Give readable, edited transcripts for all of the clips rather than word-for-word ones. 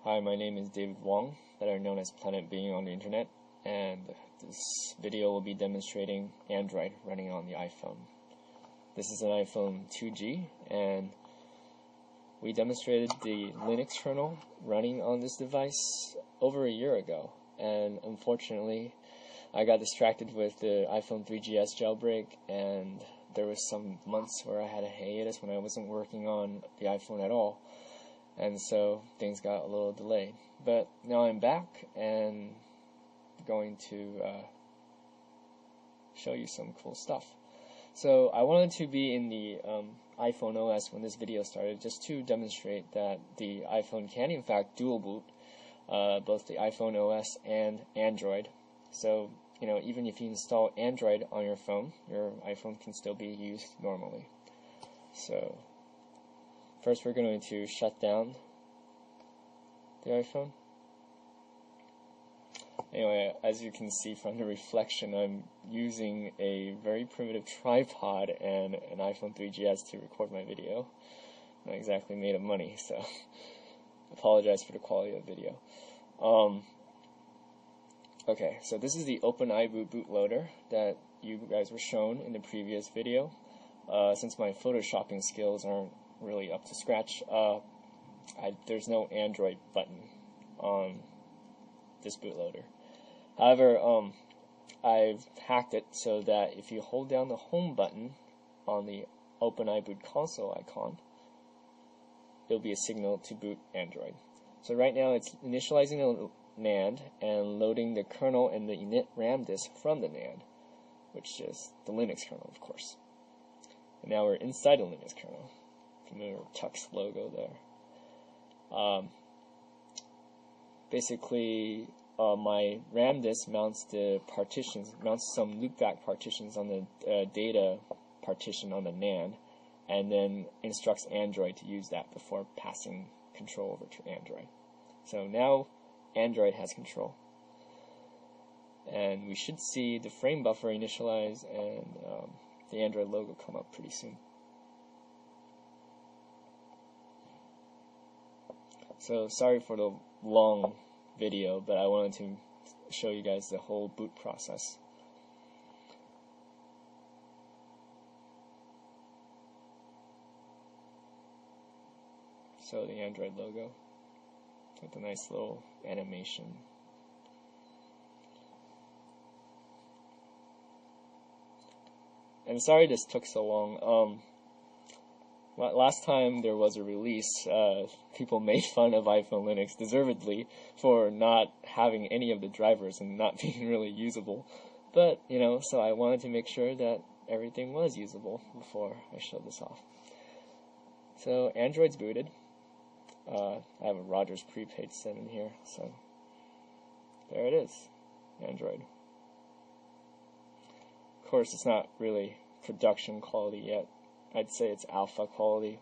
Hi, my name is David Wong, better known as Planet Being on the internet, and this video will be demonstrating Android running on the iPhone. This is an iPhone 2G, and we demonstrated the Linux kernel running on this device over a year ago, and unfortunately I got distracted with the iPhone 3GS jailbreak, and there was some months where I had a hiatus when I wasn't working on the iPhone at all. And so things got a little delayed. But now I'm back and going to show you some cool stuff. So I wanted to be in the iPhone OS when this video started, just to demonstrate that the iPhone can in fact dual boot both the iPhone OS and Android. So even if you install Android on your phone, your iPhone can still be used normally. So first we're going to shut down the iPhone. Anyway, as you can see from the reflection, I'm using a very primitive tripod and an iPhone 3GS to record my video. Not exactly made of money, so apologize for the quality of the video. Okay, so this is the OpenIBoot bootloader that you guys were shown in the previous video. Since my photoshopping skills aren't really up to scratch, there's no Android button on this bootloader. However, I've hacked it so that if you hold down the home button on the OpenIBoot console icon, it'll be a signal to boot Android. So right now it's initializing the NAND and loading the kernel and the init RAM disk from the NAND, which is the Linux kernel, of course. And now we're inside the Linux kernel. Familiar Tux logo there. Basically, my RAM disk mounts some loopback partitions on the data partition on the NAND, and then instructs Android to use that before passing control over to Android. So now Android has control, and we should see the frame buffer initialize and the Android logo come up pretty soon. So sorry for the long video, but I wanted to show you guys the whole boot process. So the Android logo with a nice little animation. And sorry this took so long. Last time there was a release, people made fun of iPhone Linux, deservedly, for not having any of the drivers and not being really usable. But, so I wanted to make sure that everything was usable before I showed this off. So Android's booted. I have a Rogers prepaid set in here, so there it is, Android. Of course, it's not really production quality yet. I'd say it's alpha quality.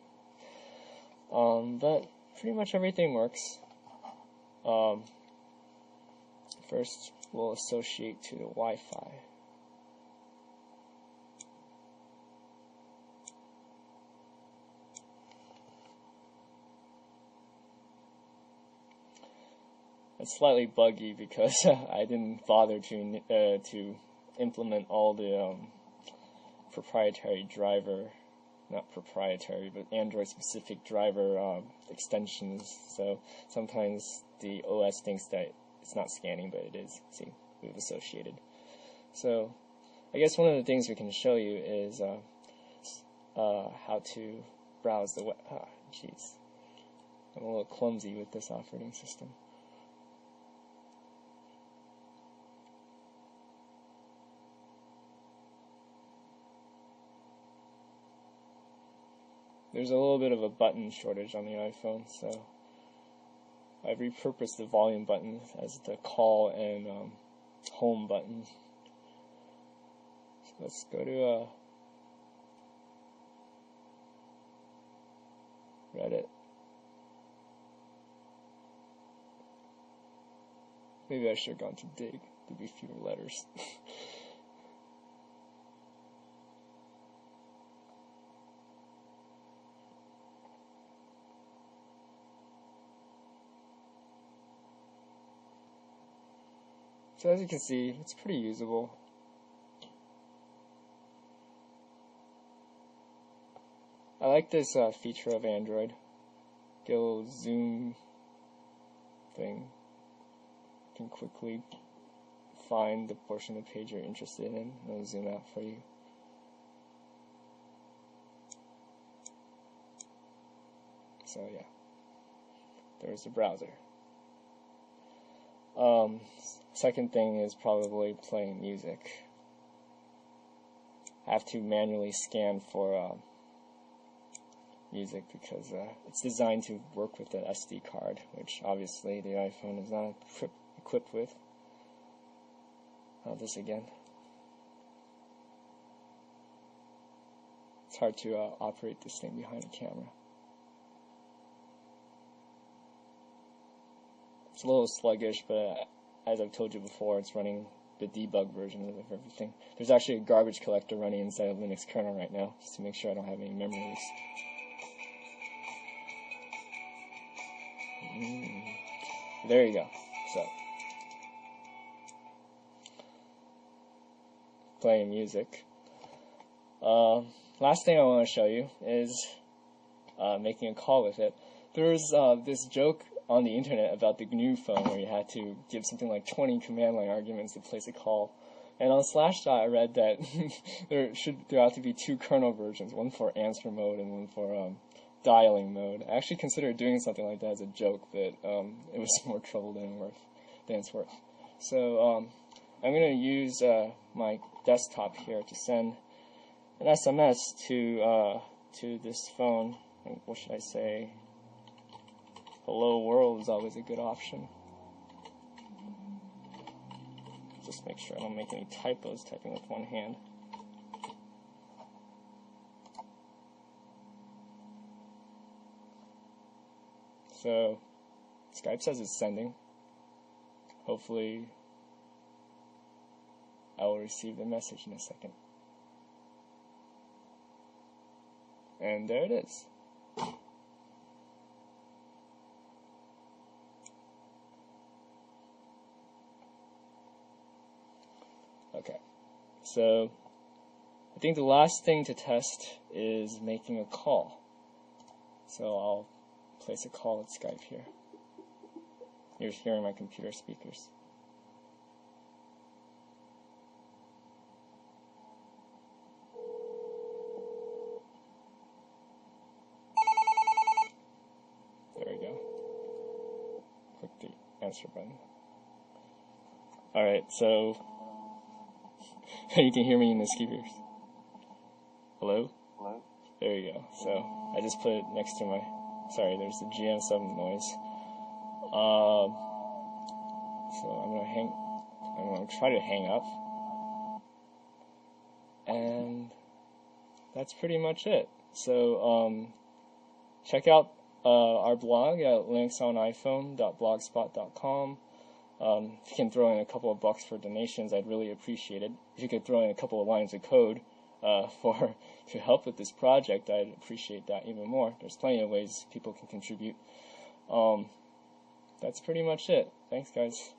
But pretty much everything works. First, we'll associate to the Wi-Fi. It's slightly buggy because I didn't bother to implement all the proprietary driver, not proprietary, but Android-specific driver extensions. So sometimes the OS thinks that it's not scanning, but it is. See, we've associated. So I guess one of the things we can show you is how to browse the web. Jeez, I'm a little clumsy with this operating system. There's a little bit of a button shortage on the iPhone, so I've repurposed the volume button as the call and home buttons. So let's go to Reddit. Maybe I should have gone to Dig. There'd be fewer letters. So as you can see, it's pretty usable. I like this feature of Android. Get a little zoom thing. You can quickly find the portion of the page you're interested in, and it'll zoom out for you. So yeah, there's the browser. Second thing is probably playing music. I have to manually scan for music because it's designed to work with an SD card, which obviously the iPhone is not equipped with. This again. It's hard to operate this thing behind a camera. It's a little sluggish, but as I've told you before, it's running the debug version of everything. There's actually a garbage collector running inside of Linux kernel right now, just to make sure I don't have any memory leaks. There you go. So, playing music. Last thing I want to show you is making a call with it. There's this joke on the internet about the GNU phone where you had to give something like 20 command line arguments to place a call. And on Slashdot I read that there ought to be 2 kernel versions, one for answer mode and one for dialing mode. I actually considered doing something like that as a joke, but it was more trouble than it's worth. So I'm going to use my desktop here to send an SMS to this phone. What should I say? Hello world is always a good option. Just make sure I don't make any typos typing with one hand. So Skype says it's sending. Hopefully I will receive the message in a second. And there it is. Okay, so I think the last thing to test is making a call. So I'll place a call at Skype here. You're hearing my computer speakers. There we go. Click the answer button. Alright, so you can hear me in the speakers. Hello? Hello? There you go. So I just put it next to my... Sorry, there's the GM7 noise. So I'm gonna try to hang up. And that's pretty much it. So check out our blog at linuxoniphone.blogspot.com. If you can throw in a couple of bucks for donations, I'd really appreciate it. If you could throw in a couple of lines of code to help with this project, I'd appreciate that even more. There's plenty of ways people can contribute. That's pretty much it. Thanks, guys.